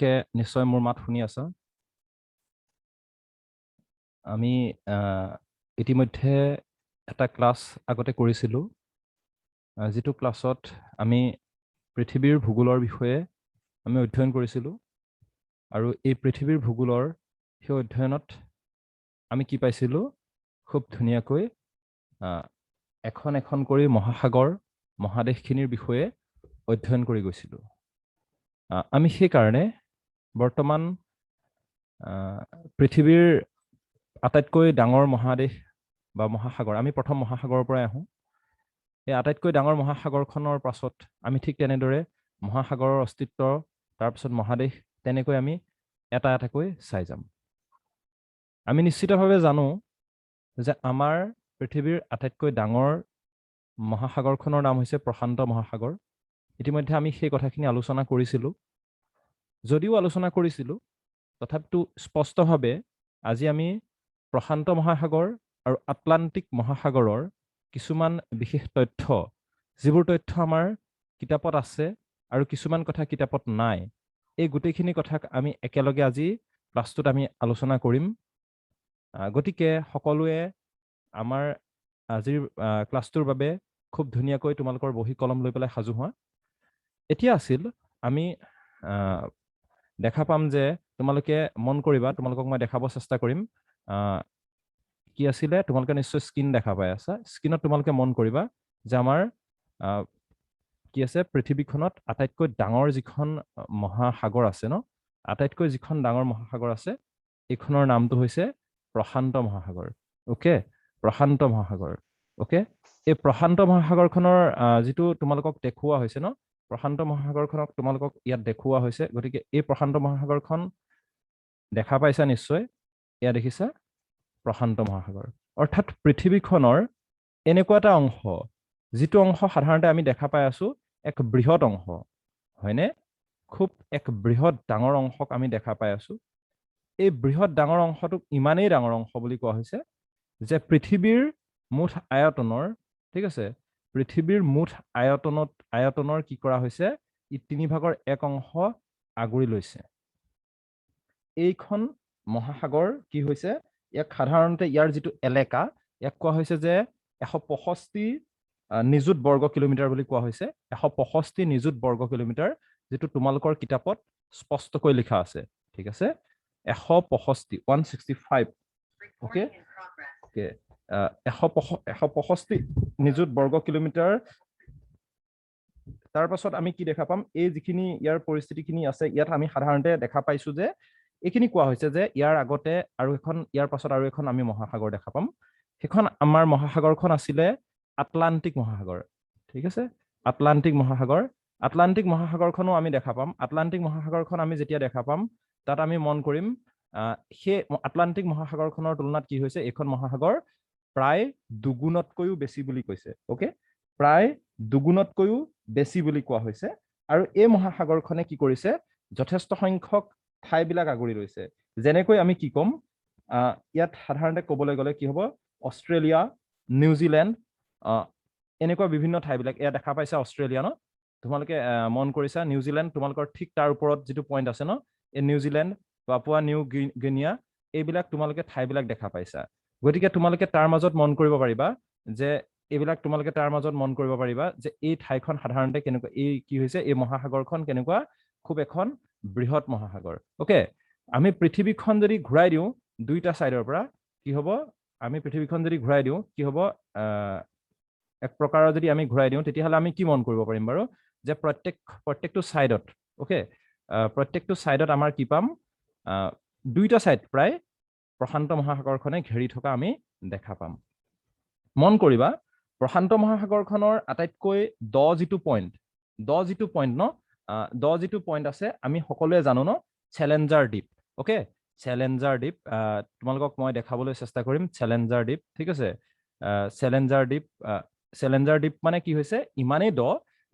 কে নিশ্চয় মোৰ মাত শুনি আছা। আমি ইতিমধ্যে এটা ক্লাছ আগতে কৰিছিলোঁ, যিটো ক্লাছত আমি পৃথিৱীৰ ভূগোলৰ বিষয়ে আমি অধ্যয়ন কৰিছিলোঁ। আৰু এই পৃথিৱীৰ ভূগোলৰ সেই অধ্যয়নত আমি কি পাইছিলোঁ, খুব ধুনীয়াকৈ এখন এখন কৰি মহাসাগৰ মহাদেশখিনিৰ বিষয়ে অধ্যয়ন কৰি গৈছিলোঁ। আমি সেইকাৰণে বৰ্তমান পৃথিৱীৰ আটাইতকৈ ডাঙৰ মহাদেশ বা মহাসাগৰ, আমি প্ৰথম মহাসাগৰৰ পৰাই আহোঁ। এই আটাইতকৈ ডাঙৰ মহাসাগৰখনৰ পাছত আমি ঠিক তেনেদৰে মহাসাগৰৰ অস্তিত্ব, তাৰপিছত মহাদেশ, তেনেকৈ আমি এটা এটাকৈ চাই যাম। আমি নিশ্চিতভাৱে জানো যে আমাৰ পৃথিৱীৰ আটাইতকৈ ডাঙৰ মহাসাগৰখনৰ নাম হৈছে প্ৰশান্ত মহাসাগৰ। ইতিমধ্যে আমি সেই কথাখিনি আলোচনা কৰিছিলোঁ। যদিও আলোচনা কৰিছিলোঁ, তথাপিতো স্পষ্টভাৱে আজি আমি প্ৰশান্ত মহাসাগৰ আৰু আটলান্টিক মহাসাগৰৰ কিছুমান বিশেষ তথ্য, যিবোৰ তথ্য আমাৰ কিতাপত আছে আৰু কিছুমান কথা কিতাপত নাই, এই গোটেইখিনি কথা আমি একেলগে আজি ক্লাছটোত আমি আলোচনা কৰিম। গতিকে সকলোৱে আমাৰ আজিৰ ক্লাছটোৰ বাবে খুব ধুনীয়াকৈ তোমালোকৰ বহি কলম লৈ পেলাই সাজু হোৱা। এতিয়া আছিল আমি দেখা পাম যে তোমালোকে মন কৰিবা, তোমালোকক মই দেখাব চেষ্টা কৰিম। কি আছিলে, তোমালোকে নিশ্চয় স্ক্ৰীন দেখা পাই আছা। স্ক্ৰীনত তোমালোকে মন কৰিবা যে আমাৰ কি আছে, পৃথিৱীখনত আটাইতকৈ ডাঙৰ যিখন মহাসাগৰ আছে ন, আটাইতকৈ যিখন ডাঙৰ মহাসাগৰ আছে, এইখনৰ নামটো হৈছে প্ৰশান্ত মহাসাগৰ। অ'কে, প্ৰশান্ত মহাসাগৰ। অ'কে, এই প্ৰশান্ত মহাসাগৰখনৰ যিটো তোমালোকক দেখুওৱা হৈছে ন, প্ৰশান্ত মহাসাগৰখনক তোমালোকক ইয়াত দেখুওৱা হৈছে। গতিকে এই প্ৰশান্ত মহাসাগৰখন দেখা পাইছা নিশ্চয়। এয়া দেখিছা, প্ৰশান্ত মহাসাগৰ। অৰ্থাৎ পৃথিৱীখনৰ এনেকুৱা এটা অংশ, যিটো অংশ সাধাৰণতে আমি দেখা পাই আছো এক বৃহৎ অংশ, হয়নে? খুব এক বৃহৎ ডাঙৰ অংশক আমি দেখা পাই আছো। এই বৃহৎ ডাঙৰ অংশটোক ইমানেই ডাঙৰ অংশ বুলি কোৱা হৈছে যে পৃথিৱীৰ মুঠ আয়তনৰ, ঠিক আছে, পৃথিৱীৰ মুঠ আয়তনৰ কি কৰা হৈছে, ই 3/1 অংশ আগুৰি লৈছে। এইখন মহাসাগৰ কি হৈছে, ইয়াক সাধাৰণতে ইয়াৰ যিটো এলেকা, ইয়াক কোৱা হৈছে যে 165 নিযুত বৰ্গ কিলোমিটাৰ বুলি কোৱা হৈছে। 165 নিযুত বৰ্গ কিলোমিটাৰ, যিটো তোমালোকৰ কিতাপত স্পষ্টকৈ লিখা আছে। ঠিক আছে, 165 অ'কে, 165 নিযুত বৰ্গ কিলোমিটাৰ। তাৰ পাছত আমি কি দেখা পাম, এই যিখিনি ইয়াৰ পৰিস্থিতিখিনি আছে, ইয়াত আমি সাধাৰণতে দেখা পাইছো যে এইখিনি কোৱা হৈছে যে ইয়াৰ আগতে আৰু এখন, ইয়াৰ পাছত আৰু এখন আমি মহাসাগৰ দেখা পাম। সেইখন আমাৰ মহাসাগৰখন আছিলে আটলান্টিক মহাসাগৰ। ঠিক আছে, আটলান্টিক মহাসাগৰ। আটলান্টিক মহাসাগৰখনো আমি দেখা পাম। আটলান্টিক মহাসাগৰখন আমি যেতিয়া দেখা পাম, তাত আমি মন কৰিম সেই আটলান্টিক মহাসাগৰখনৰ তুলনাত কি হৈছে, এইখন মহাসাগৰ প্ৰায় দুগুণতকৈও বেছি বুলি কৈছে। অ'কে, প্ৰায় দুগুণতকৈও বেছি বুলি কোৱা হৈছে। আৰু এই মহাসাগৰখনে কি কৰিছে, যথেষ্ট সংখ্যক ঠাইবিলাক আগুৰি লৈছে। যেনেকৈ আমি কি ক'ম, ইয়াত সাধাৰণতে ক'বলৈ গ'লে কি হ'ব, অষ্ট্ৰেলিয়া, নিউজিলেণ্ড, এনেকুৱা বিভিন্ন ঠাইবিলাক। এয়া দেখা পাইছা অষ্ট্ৰেলিয়া ন, তোমালোকে মন কৰিছা নিউজিলেণ্ড, তোমালোকৰ ঠিক তাৰ ওপৰত যিটো পইণ্ট আছে ন, এই নিউজিলেণ্ড, পাপুৱা নিউ গিনিয়া, এইবিলাক তোমালোকে ঠাইবিলাক দেখা পাইছা। গতিকে তোমালোকে তাৰ মাজত মন কৰিব পাৰিবা যে এইবিলাক তোমালোকে তাৰ মাজত মন কৰিব পাৰিবা যে এই ঠাইখন সাধাৰণতে কেনেকুৱা, এই কি হৈছে, এই মহাসাগৰখন কেনেকুৱা, খুব এখন বৃহৎ মহাসাগৰ। অ'কে, আমি পৃথিৱীখন যদি ঘূৰাই দিওঁ দুইটা ছাইডৰ পৰা, কি হ'ব, আমি পৃথিৱীখন যদি ঘূৰাই দিওঁ কি হ'ব, এক প্ৰকাৰৰ যদি আমি ঘূৰাই দিওঁ, তেতিয়াহ'লে আমি কি মন কৰিব পাৰিম বাৰু, যে প্ৰত্যেকটো ছাইডত, অ'কে, প্ৰত্যেকটো ছাইডত আমাৰ কি পাম, দুইটা ছাইড প্ৰায় প্ৰশান্ত মহাসাগৰখনে ঘেৰি থকা আমি দেখা পাম। মন কৰিবা, প্ৰশান্ত মহাসাগৰখনৰ আটাইতকৈ দ যিটো পইণ্ট ন, দ যিটো পইণ্ট আছে, আমি সকলোৱে জানো ন, চেলেঞ্জাৰ দ্বীপ। অ'কে, চেলেঞ্জাৰ দ্বীপ, তোমালোকক মই দেখাবলৈ চেষ্টা কৰিম চেলেঞ্জাৰ দ্বীপ। ঠিক আছে, চেলেঞ্জাৰ দ্বীপ মানে কি হৈছে, ইমানেই দ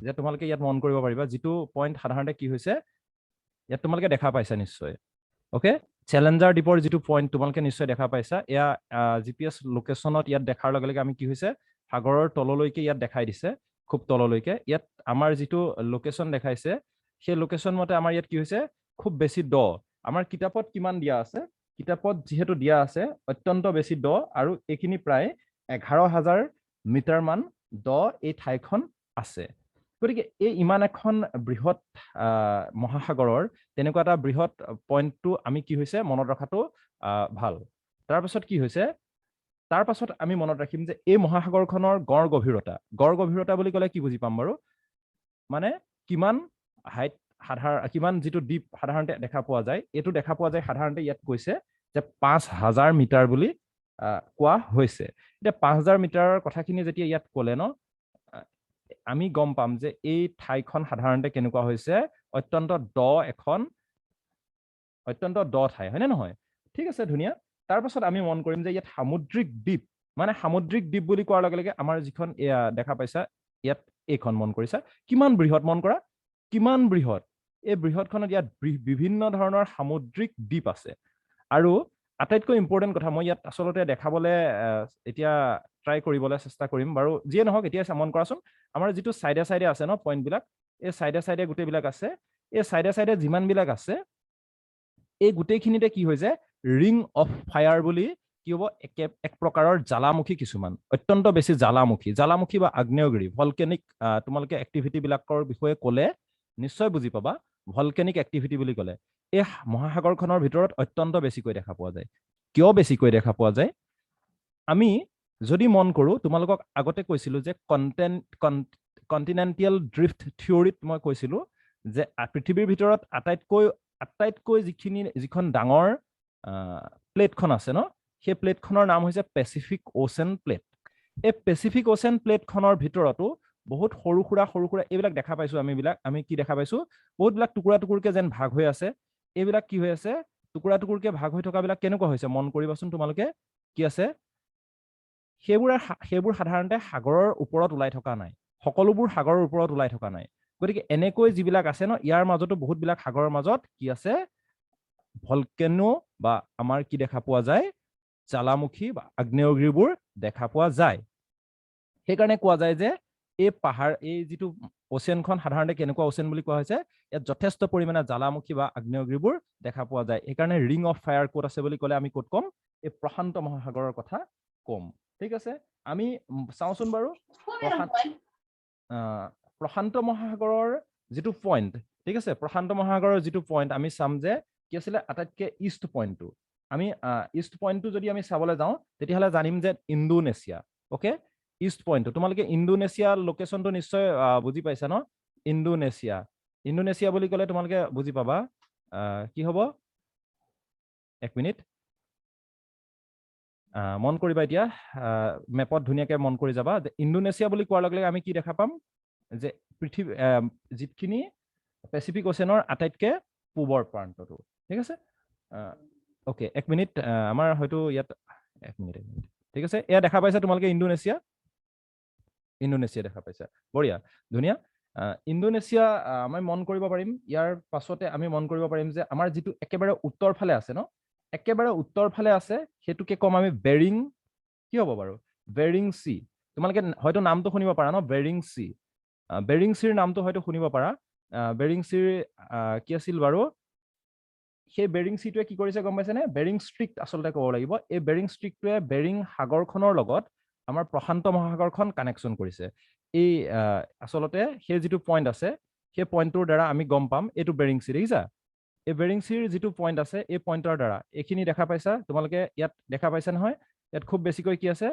যে তোমালোকে ইয়াত মন কৰিব পাৰিবা, যিটো পইণ্ট সাধাৰণতে কি হৈছে, ইয়াত তোমালোকে দেখা পাইছা নিশ্চয়। অ'কে, চেলেঞ্জাৰ দ্বীপৰ যিটো পইণ্ট তোমালোকে নিশ্চয় দেখা পাইছা। এয়া GPS লোকেশ্যনত ইয়াত দেখাৰ লগে লগে আমি কি হৈছে, সাগৰৰ তললৈকে ইয়াত দেখাই দিছে, খুব তললৈকে। ইয়াত আমাৰ যিটো লোকেশ্যন দেখাইছে, সেই লোকেশ্যন মতে আমাৰ ইয়াত কি হৈছে, খুব বেছি দ আমাৰ কিতাপত কিমান দিয়া আছে কিতাপত যেহেতু দিয়া আছে অত্যন্ত বেছি দ আৰু এইখিনি প্ৰায় 11,000 মিটাৰ মান দ এই ঠাইখন আছে গতিকে এই ইমান এখন বৃহৎ মহাসাগৰৰ তেনেকুৱা এটা বৃহৎ পইণ্টটো আমি কি হৈছে মনত ৰখাটো ভাল তাৰ পাছত কি হৈছে তাৰ পাছত আমি মনত ৰাখিম যে এই মহাসাগৰখনৰ গড় গভীৰতা বুলি ক'লে কি বুজি পাম বাৰু মানে কিমান হাইট কিমান যিটো দ্বীপ সাধাৰণতে দেখা পোৱা যায় এইটো দেখা পোৱা যায় সাধাৰণতে ইয়াত কৈছে যে 5,000 মিটাৰ বুলি কোৱা হৈছে এতিয়া 5,000 মিটাৰৰ কথাখিনি যেতিয়া ইয়াত ক'লে ন আমি গম পাম যে এই ঠাইখন সাধাৰণতে কেনেকুৱা হৈছে অত্যন্ত দ ঠাই হয়নে নহয় ঠিক আছে ধুনীয়া তাৰ পাছত আমি মন কৰিম যে ইয়াত সামুদ্ৰিক দ্বীপ মানে সামুদ্ৰিক দ্বীপ বুলি কোৱাৰ লগে লগে আমাৰ যিখন দেখা পাইছা ইয়াত এইখন মন কৰিছা কিমান বৃহৎ মন কৰা কিমান বৃহৎ এই বৃহৎখনত ইয়াত বিভিন্ন ধৰণৰ সামুদ্ৰিক দ্বীপ আছে আৰু আটাইতকৈ ইম্পৰ্টেণ্ট কথা মই ইয়াত আচলতে দেখাবলৈ এতিয়া ট্ৰাই কৰিবলৈ চেষ্টা কৰিম বাৰু যিয়ে নহওক এতিয়া মন কৰাচোন আমাৰ যিটো সাইডে সাইডে আছে ন পইণ্টবিলাক এই সাইডে সাইডে গোটেইবিলাক আছে এই সাইডে সাইডে যিমানবিলাক আছে এই গোটেইখিনিতে কি হৈছে ৰিং অফ ফায়াৰ বুলি কি হ'ব এক প্ৰকাৰৰ জ্বালামুখী কিছুমান অত্যন্ত বেছি জ্বালামুখী বা আগ্নেয়গিৰি ভলকেনিক তোমালোকে এক্টিভিটি বিলাকৰ বিষয়ে ক'লে নিশ্চয় বুজি পাবা ভলকেনিক এক্টিভিটি বুলি ক'লে এই মহাসাগৰখনৰ ভিতৰত অত্যন্ত বেছিকৈ দেখা পোৱা যায় কিয় বেছিকৈ দেখা পোৱা যায় আমি যদি মন কৰোঁ তোমালোকক আগতে কৈছিলোঁ যে কণ্টিনেণ্টেল ড্ৰিফ্ট থিয়ৰিত মই কৈছিলোঁ যে পৃথিৱীৰ ভিতৰত আটাইতকৈ যিখন ডাঙৰ প্লেটখন আছে ন সেই প্লেটখনৰ নাম হৈছে পেচিফিক অ'চেন প্লেট এই পেচিফিক অ'চেন প্লেটখনৰ ভিতৰতো বহুত সৰু সুৰা এইবিলাক দেখা পাইছো আমি কি দেখা পাইছো বহুতবিলাক টুকুৰাকে যেন ভাগ হৈ আছে এইবিলাক কি হৈ আছে টুকুৰাকে ভাগ হৈ থকাবিলাক কেনেকুৱা হৈছে মন কৰিবাচোন তোমালোকে কি আছে সেইবোৰ সাধাৰণতে সাগৰৰ ওপৰত ওলাই থকা নাই সকলোবোৰ সাগৰৰ ওপৰত ওলাই থকা নাই গতিকে এনেকৈ যিবিলাক আছে ন ইয়াৰ মাজতো বহুতবিলাক সাগৰৰ মাজত কি আছে ভলকেনো বা আমাৰ কি দেখা পোৱা যায় জ্বালামুখী বা আগ্নেয়গিৰিবোৰ দেখা পোৱা যায় সেইকাৰণে কোৱা যায় যে এই যিটো অ'চেনখন সাধাৰণতে কেনেকুৱা অ'চেন বুলি কোৱা হৈছে ইয়াত যথেষ্ট পৰিমাণে জ্বালামুখী বা আগ্নেয়গিৰিবোৰ দেখা পোৱা যায় সেইকাৰণে ৰিং অফ ফায়াৰ ক'ত আছে বুলি ক'লে আমি ক'ত ক'ম এই প্ৰশান্ত মহাসাগৰৰ কথা ক'ম ঠিক আছে আমি চাওঁচোন বাৰু প্ৰশান্ত মহাসাগৰৰ যিটো পইণ্ট ঠিক আছে প্ৰশান্ত মহাসাগৰৰ যিটো পইণ্ট আমি চাম যে কি আছিলে আটাইতকৈ ইষ্ট পইণ্টটো আমি ইষ্ট পইণ্টটো যদি আমি চাবলৈ যাওঁ তেতিয়াহ'লে জানিম যে ইণ্ডোনেছিয়া অ'কে ইষ্ট পইণ্টটো তোমালোকে ইণ্ডোনেছিয়া লোকেশ্যনটো নিশ্চয় বুজি পাইছা ন ইণ্ডোনেছিয়া বুলি ক'লে তোমালোকে বুজি পাবা কি হ'ব এক মিনিট মন কৰিবা এতিয়া মেপত ধুনীয়াকৈ মন কৰি যাবা যে ইণ্ডোনেছিয়া বুলি কোৱাৰ লগে লগে আমি কি দেখা পাম যে পৃথিৱী যিখিনি পেচিফিক অ'চেনৰ আটাইতকৈ পূবৰ প্ৰান্তটো ঠিক আছে অ'কে এক মিনিট আমাৰ হয়তো ইয়াত এক মিনিট ঠিক আছে এয়া দেখা পাইছা তোমালোকে ইণ্ডোনেছিয়া দেখা পাইছা বঢ়িয়া ধুনীয়া ইণ্ডোনেছিয়া আমি মন কৰিব পাৰিম ইয়াৰ পাছতে আমি মন কৰিব পাৰিম যে আমাৰ যিটো একেবাৰে উত্তৰ ফালে আছে ন একেবাৰে উত্তৰ ফালে আছে সেইটোকে ক'ম আমি বেৰিং কি হ'ব বাৰু বেৰিং চি তোমালোকে হয়তো নামটো শুনিব পাৰা ন বেৰিং চিৰ নামটো হয়তো শুনিব পাৰা বেৰিং চিৰ কি আছিল বাৰু সেই বেৰিং চিটোৱে কি কৰিছে গম পাইছেনে বেৰিং ষ্ট্ৰিক্ট আচলতে ক'ব লাগিব এই বেৰিং ষ্ট্ৰিক্টটোৱে বেৰিং সাগৰখনৰ লগত আমাৰ প্ৰশান্ত মহাসাগৰখন কানেকশ্যন কৰিছে এই আচলতে সেই যিটো পইণ্ট আছে সেই পইণ্টটোৰ দ্বাৰা আমি গম পাম এইটো বেৰিং চি দেখিছা এই বেৰিং চিৰ যিটো পইণ্ট আছে এই পইণ্টৰ দ্বাৰা এইখিনি দেখা পাইছা তোমালোকে ইয়াত দেখা পাইছা নহয় ইয়াত খুব বেছিকৈ কি আছে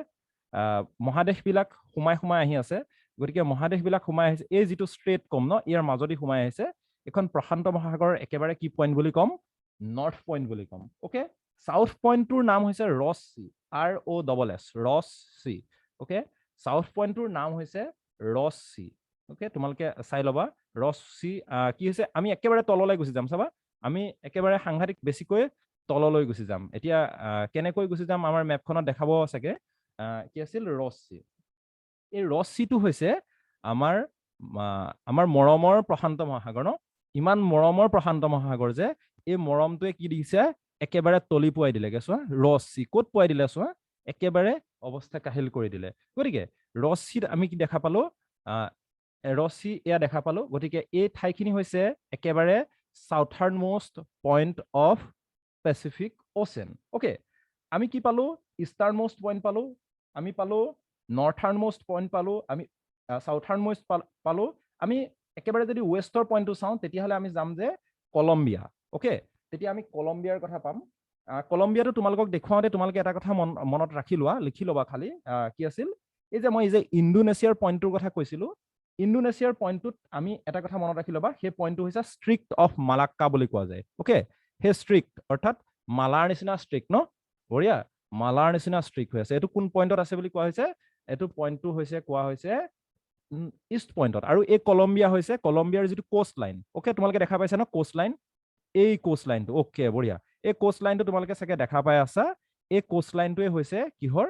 মহাদেশবিলাক সোমাই আহি আছে গতিকে মহাদেশবিলাক সোমাই আহিছে এই যিটো ষ্ট্ৰেট কম ন ইয়াৰ মাজদি সোমাই আহিছে এখন প্ৰশান্ত মহাসাগৰৰ একেবাৰে কি পইণ্ট বুলি ক'ম নৰ্থ পইণ্ট বুলি ক'ম অ'কে সাউথ পইণ্টটোৰ নাম হৈছে Ross Sea ROSS Ross Sea okay south পইণ্টটোৰ নাম হৈছে ৰছ চি অ'কে তোমালোকে চাই ল'বা ৰছ চি কি হৈছে আমি একেবাৰে তললৈ গুচি যাম চাবা আমি একেবাৰে সাংঘাতিক বেছিকৈ তললৈ গুচি যাম এতিয়া কেনেকৈ গুচি যাম আমাৰ মেপখনত দেখাব চাগে কি আছিল ৰছ চি এই ৰছ চিটো হৈছে আমাৰ মৰমৰ প্ৰশান্ত মহাসাগৰ ন ইমান মৰমৰ প্ৰশান্ত মহাসাগৰ যে এই মৰমটোৱে কি দিছে একেবাৰে তলি পোৱাই দিলেগে চোৱা ৰছ চি ক'ত পোৱাই দিলে চোৱা একেবাৰে অৱস্থা কাহিল কৰি দিলে গতিকে ৰছ চিত আমি কি দেখা পালো ৰছ চি এয়া দেখা পালো গতিকে এই ঠাইখিনি হৈছে একেবাৰে southernmost point of Pacific Ocean. Okay, আমি কি পালো? ইষ্টাৰ্ণমোষ্ট পইণ্ট পালো, আমি পালো নർത്থাৰ্ণমোষ্ট পইণ্ট পালো, আমি সাউথাৰ্ণমোষ্ট পালো, আমি একেবাৰে যদি ৱেষ্টৰ পইণ্টটো চাওঁ তেতিয়াহ'লে আমি যাম যে কলম্বিয়া। অ'কে, তেতিয়া আমি কলম্বিয়াৰ কথা পাম। কলম্বিয়াটো তোমালোকক দেখুৱাওঁতে তোমালোকে এটা কথা মনত ৰাখি লোৱা, লিখি ল'বা খালি, কি আছিল? এই যে মই যে ইণ্ডোনেছিয়াৰ পইণ্টটোৰ কথা কৈছিলো, ইণ্ডোনেছিয়াৰ পইণ্টটোত আমি এটা কথা মনত ৰাখি ল'বা, সেই পইণ্টটো হৈছে ষ্ট্ৰিক্ট অফ মালাক্কা বুলি কোৱা যায়। অ'কে, সেই ষ্ট্ৰিক্ট অৰ্থাৎ মালাৰ নিচিনা ষ্ট্ৰিক্ট ন? বঢ়িয়া, মালাৰ নিচিনা ষ্ট্ৰিক্ট হৈ আছে। এইটো কোন পইণ্টত আছে বুলি কোৱা হৈছে? এইটো পইণ্টটো হৈছে কোৱা হৈছে ইষ্ট পইণ্টত। আৰু এই কলম্বিয়া হৈছে কলম্বিয়াৰ যিটো কোষ্ট লাইন। অ'কে, তোমালোকে দেখা পাইছা ন কোষ্ট লাইন? এই কোষ্ট লাইনটো। অ'কে, বঢ়িয়া। এই কোষ্ট লাইনটো তোমালোকে চাগে দেখা পাই আছা। এই কোষ্ট লাইনটোৱে হৈছে কিহৰ?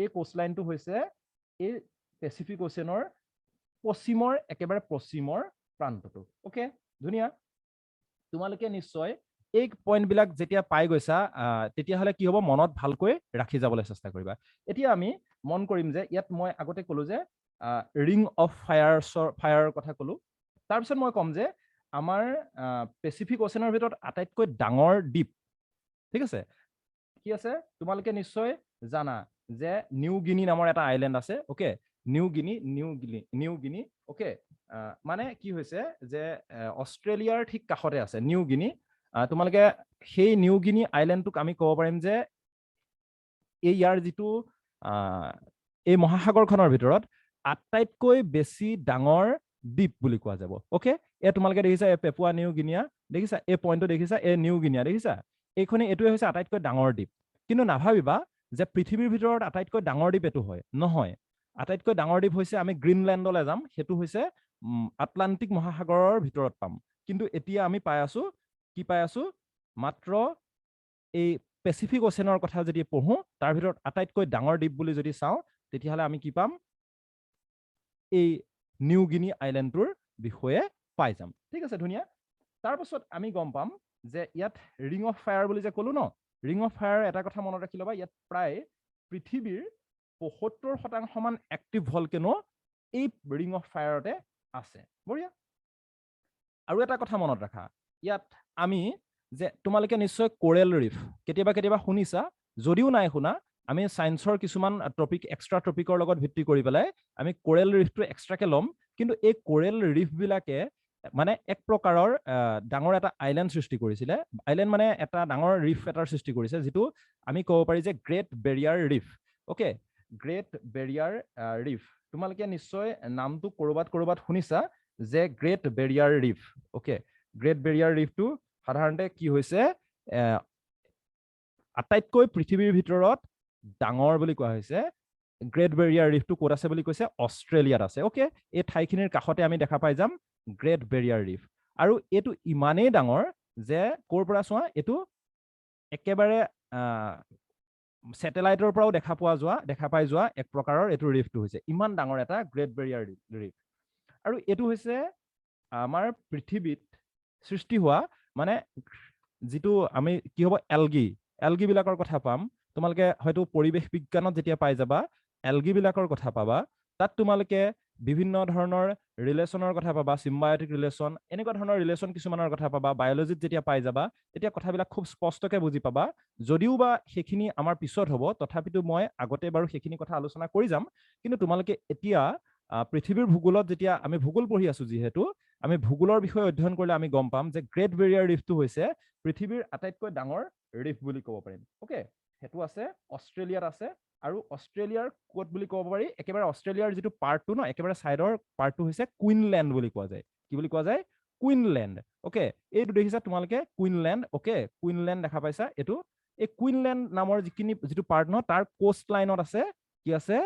এই কোষ্ট লাইনটো হৈছে এই পেচিফিক অ'চেনৰ পশ্চিমৰ একেবাৰে পশ্চিমৰ প্ৰান্তটো। অ'কে, ধুনীয়া। তোমালোকে নিশ্চয় এই পইণ্টবিলাক যেতিয়া পাই গৈছা তেতিয়াহ'লে কি হ'ব? মনত ভালকৈ ৰাখি যাবলৈ চেষ্টা কৰিবা। এতিয়া আমি মন কৰিম যে ইয়াত মই আগতে ক'লো যে ৰিং অফ ফায়াৰৰ কথা ক'লো। তাৰপিছত মই ক'ম যে আমাৰ পেচিফিক অ'চেনৰ ভিতৰত আটাইতকৈ ডাঙৰ দ্বীপ, ঠিক আছে, কি আছে? তোমালোকে নিশ্চয় জানা যে নিউ গিনি নামৰ এটা আইলেণ্ড আছে। Okay, New Guinea. অ'কে, মানে কি হৈছে যে অষ্ট্ৰেলিয়াৰ ঠিক কাষতে আছে নিউ গিনি। তোমালোকে সেই নিউ গিনি আইলেণ্ডটোক আমি ক'ব পাৰিম যে এই ইয়াৰ যিটো এই মহাসাগৰখনৰ ভিতৰত আটাইতকৈ বেছি ডাঙৰ দ্বীপ বুলি কোৱা যাব। অ'কে, তোমালোকে দেখিছা এই পেপুৱা নিউ গিনিয়া, দেখিছা এই পইণ্টটো, দেখিছা এই নিউ গিনিয়া, দেখিছা এইটোৱে হৈছে আটাইতকৈ ডাঙৰ দ্বীপ। কিন্তু নাভাবিবা যে পৃথিৱীৰ ভিতৰত আটাইতকৈ ডাঙৰ দ্বীপ এইটো হয়, নহয়। আটাইতকৈ ডাঙৰ দ্বীপ হৈছে, আমি গ্ৰীণলেণ্ডলৈ যাম, সেইটো হৈছে আটলান্টিক মহাসাগৰৰ ভিতৰত পাম। কিন্তু এতিয়া আমি কি পাই আছো? মাত্ৰ এই পেচিফিক অ'চেনৰ কথা যদি পঢ়ো, তাৰ ভিতৰত আটাইতকৈ ডাঙৰ দ্বীপ বুলি যদি চাওঁ তেতিয়াহ'লে আমি কি পাম? এই নিউ গিনি আইলেণ্ডটোৰ বিষয়ে পাই যাম। ঠিক আছে, ধুনীয়া। তাৰপাছত আমি গম পাম যে ইয়াত ৰিং অফ ফায়াৰ বুলি যে ক'লো ন, ৰিং অফ ফায়াৰ এটা কথা মনত ৰাখি ল'বা, ইয়াত প্ৰায় পৃথিৱীৰ ৭৫% এক্টিভ ভলকেনো এই ৰিং অফ ফায়াৰতে আছে। বঢ়িয়া। আৰু এটা কথা মনত ৰাখা, ইয়াত আমি যে তোমালোকে নিশ্চয় কোৰেল ৰিফ কেতিয়াবা শুনিছা, যদিও নাই শুনা, আমি সায়েন্সৰ কিছুমান টপিক এক্সট্ৰা টপিকৰ লগত ভিত্তি কৰি পেলাই আমি কোৰেল ৰিফটো এক্সট্ৰাকে ল'ম। কিন্তু এই কোৰেল ৰিফবিলাকে মানে এক প্ৰকাৰৰ ডাঙৰ এটা আইলেণ্ড সৃষ্টি কৰিছিলে। আইলেণ্ড মানে এটা ডাঙৰ ৰিফ এটাৰ সৃষ্টি কৰিছে, যিটো আমি ক'ব পাৰি যে Great Barrier Reef. Okay, Great Barrier Reef, তোমালোকে নিশ্চয় নামটো ক'ৰবাত শুনিছা যে Great Barrier Reef. Okay, Great Barrier ৰিফটো সাধাৰণতে কি হৈছে, আটাইতকৈ পৃথিৱীৰ ভিতৰত ডাঙৰ বুলি কোৱা হৈছে। গ্ৰেট বেৰিয়াৰ ৰিফটো ক'ত আছে বুলি কৈছে? অষ্ট্ৰেলিয়াত আছে। অ'কে, এই ঠাইখিনিৰ কাষতে আমি দেখা পাই যাম গ্ৰেট বেৰিয়াৰ ৰিফ। আৰু এইটো ইমানেই ডাঙৰ যে ক'ৰ পৰা চোৱা, এইটো একেবাৰে ছেটেলাইটৰ পৰাও দেখা পাই যোৱা এক প্ৰকাৰৰ এইটো ৰিফটো হৈছে। ইমান ডাঙৰ এটা গ্ৰেট বেৰিয়াৰ ৰিফ। আৰু এইটো হৈছে আমাৰ পৃথিৱীত সৃষ্টি হোৱা, মানে যিটো আমি কি হ'ব, এলগি বিলাকৰ কথা পাম। তোমালোকে হয়তো পৰিৱেশ বিজ্ঞানত যেতিয়া পাই যাবা, এলগি বিলাকৰ কথা পাবা। তাত তোমালোকে বিভিন্ন ধৰণৰ ৰিলেশ্যনৰ কথা পাবা, চিম্বায়টিক ৰিলেশ্যন, এনেকুৱা ধৰণৰ ৰিলেশ্যন কিছুমানৰ কথা পাবা। বায়'লজিত যেতিয়া পাই যাবা তেতিয়া কথাবিলাক খুব স্পষ্টকে বুজি পাবা। যদিও বা সেইখিনি আমাৰ পিছত হ'ব, তথাপিতো মই আগতে বাৰু সেইখিনি কথা আলোচনা কৰি যাম। কিন্তু তোমালোকে এতিয়া পৃথিৱীৰ ভূগোলত যেতিয়া আমি ভূগোল পঢ়ি আছো, যিহেতু আমি ভূগোলৰ বিষয়ে অধ্যয়ন কৰিলে আমি গম পাম যে গ্ৰেট বেৰিয়াৰ ৰিফটো হৈছে পৃথিৱীৰ আটাইতকৈ ডাঙৰ ৰিফ বুলি ক'ব পাৰিম। অ'কে, সেইটো আছে অষ্ট্ৰেলিয়াত আছে। আৰু অষ্ট্ৰেলিয়াৰ ক'ত বুলি ক'ব পাৰি? একেবাৰে অষ্ট্ৰেলিয়াৰ যিটো পাৰ্টটো ন, একেবাৰে ছাইডৰ পাৰ্টটো হৈছে কুইনলেণ্ড বুলি কোৱা যায়। কি বুলি কোৱা যায়? কুইনলেণ্ড। অ'কে, এইটো দেখিছা তোমালোকে কুইনলেণ্ড। অ'কে, কুইনলেণ্ড দেখা পাইছা। এই কুইনলেণ্ড নামৰ যিটো পাৰ্ট ন, তাৰ কোষ্ট লাইনত আছে কি আছে?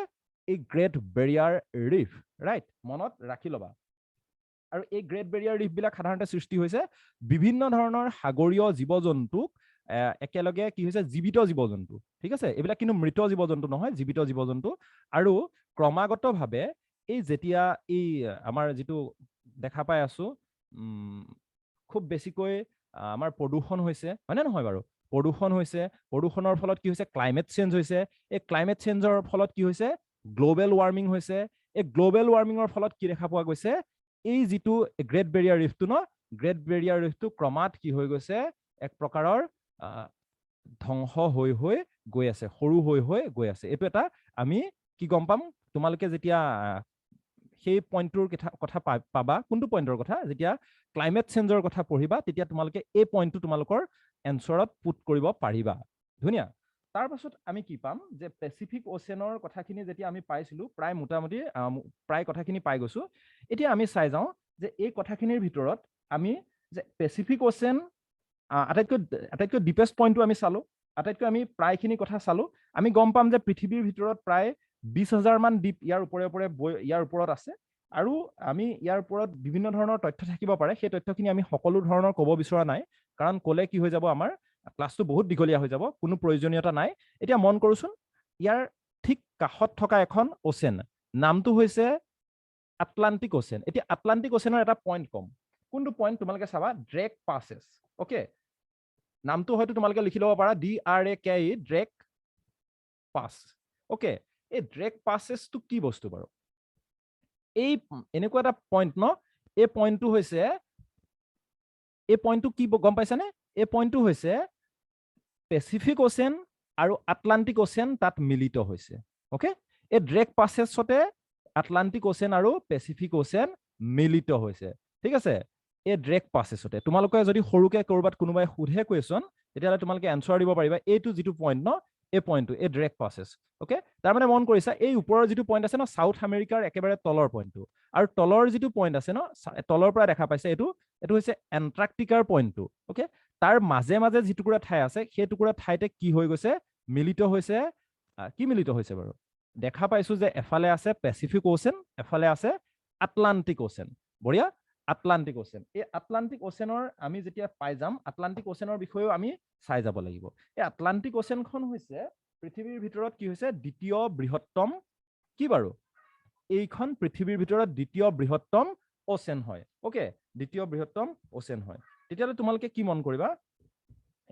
এই গ্ৰেট বেৰিয়াৰ ৰিফ। ৰাইট, মনত ৰাখি ল'বা। আৰু এই গ্ৰেট বেৰিয়াৰ ৰিফবিলাক সাধাৰণতে সৃষ্টি হৈছে বিভিন্ন ধৰণৰ সাগৰীয় জীৱ-জন্তুক একেলগে কি হৈছে, জীৱিত জীৱ-জন্তু। ঠিক আছে, এইবিলাক কিন্তু মৃত জীৱ-জন্তু নহয়, জীৱিত জীৱ-জন্তু। আৰু ক্ৰমাগতভাৱে যেতিয়া আমাৰ যিটো দেখা পাই আছো, খুব বেছিকৈ আমাৰ প্ৰদূষণ হৈছে, হয়নে নহয় বাৰু? প্ৰদূষণৰ ফলত কি হৈছে? ক্লাইমেট চেঞ্জ হৈছে। এই ক্লাইমেট চেঞ্জৰ ফলত কি হৈছে? গ্ল'বেল ৱাৰ্মিং হৈছে। এই গ্ল'বেল ৱাৰ্মিঙৰ ফলত কি দেখা পোৱা গৈছে? এই যিটো গ্ৰেট বেৰিয়াৰ ৰিফটো ন, গ্ৰেট বেৰিয়াৰ ৰিফটো ক্ৰমাৎ কি হৈ গৈছে এক প্ৰকাৰৰ ধ্বংস হৈ হৈ গৈ আছে, সৰু হৈ হৈ গৈ আছে। এইটো এটা আমি কি গম পাম তোমালোকে যেতিয়া সেই পইণ্টটোৰ কথা পাবা, কোনটো পইণ্টৰ কথা, যেতিয়া ক্লাইমেট চেঞ্জৰ কথা পঢ়িবা তেতিয়া তোমালোকে এই পইণ্টটো তোমালোকৰ এনচাৰত পুট কৰিব পাৰিবা। ধুনীয়া। তাৰ পাছত আমি কি পাম যে পেচিফিক অ'চেনৰ কথাখিনি যেতিয়া আমি পাইছিলো প্ৰায় মোটামুটি প্ৰায় কথাখিনি পাই গৈছো। এতিয়া আমি চাই যাওঁ যে এই কথাখিনিৰ ভিতৰত আমি যে পেচিফিক অ'চেন আটাইতকৈ ডিপেষ্ট পইণ্টটো আমি চালো, আটাইতকৈ আমি প্ৰায়খিনি কথা চালো। আমি গম পাম যে পৃথিৱীৰ ভিতৰত প্ৰায় 20,000 মান দ্বীপ ইয়াৰ ওপৰত আছে, আৰু আমি ইয়াৰ ওপৰত বিভিন্ন ধৰণৰ তথ্য থাকিব পাৰে। সেই তথ্যখিনি আমি সকলো ধৰণৰ ক'ব বিচৰা নাই, কাৰণ ক'লে কি হৈ যাব আমাৰ ক্লাছটো বহুত দীঘলীয়া হৈ যাব, কোনো প্ৰয়োজনীয়তা নাই। এতিয়া মন কৰোচোন, ইয়াৰ ঠিক কাষত থকা এখন অ'চেন, নামটো হৈছে আটলান্টিক অ'চেন। এতিয়া আটলান্টিক অ'চেনৰ এটা পইণ্ট কম, কোনটো পইণ্ট তোমালোকে চাবা, ড্ৰেক পাছেছ। অ'কে, নামটো হয়তো তোমালোকে লিখি ল'ব পাৰা, DRAKE, ড্ৰেক পাছ। অ'কে, এই ড্ৰেক পাছেছটো কি বস্তু বাৰু? এই এনেকুৱা এটা পইণ্ট ন, এই পইণ্টটো হৈছে, এই পইণ্টটো কি গম পাইছানে? এই পইণ্টটো হৈছে পেচিফিক অ'চেন আৰু আটলান্টিক অ'চেন তাত মিলিত হৈছে। অ'কে, এই ড্ৰেক পাছেছতে আটলান্টিক অ'চেন আৰু পেচিফিক অ'চেন মিলিত হৈছে। ঠিক আছে, এই ড্ৰেক পাছেছতে তোমালোকে যদি সৰুকে ক'ৰবাত কোনোবাই সোধে কুৱেশ্যন, তেতিয়াহ'লে তোমালোকে এনচাৰ দিব পাৰিবা এইটো যিটো পইণ্ট ন, এই পইণ্টটো, এই ড্ৰেক পাছেছ। অ'কে, তাৰমানে মন কৰিছা এই ওপৰৰ যিটো পইণ্ট আছে ন, চাউথ আমেৰিকাৰ একেবাৰে তলৰ পইণ্টটো, আৰু তলৰ যিটো পইণ্ট আছে ন, তলৰ পৰা দেখা পাইছে এইটো হৈছে এণ্টাৰ্কটিকাৰ পইণ্টটো। অ'কে, তাৰ মাজে মাজে যিটুকুৰা ঠাই আছে সেই টুকুৰা ঠাইতে কি হৈ গৈছে, মিলিত হৈছে। কি মিলিত হৈছে বাৰু? দেখা পাইছো যে এফালে আছে পেচিফিক অ'চেন, এফালে আছে আটলান্টিক অ'চেন। বঢ়িয়া, আটলান্টিক অ'চেন। এই আটলান্টিক অ'চেনৰ আমি যেতিয়া পাই যাম, আটলান্টিক অ'চেনৰ বিষয়েও আমি চাই যাব লাগিব। এই আটলান্টিক অ'চেনখন হৈছে পৃথিৱীৰ ভিতৰত কি হৈছে দ্বিতীয় বৃহত্তম, কি বাৰু? এইখন পৃথিৱীৰ ভিতৰত দ্বিতীয় বৃহত্তম অ'চেন হয়। অ'কে, দ্বিতীয় বৃহত্তম অ'চেন হয়। তেতিয়াহ'লে তোমালোকে কি মন কৰিবা,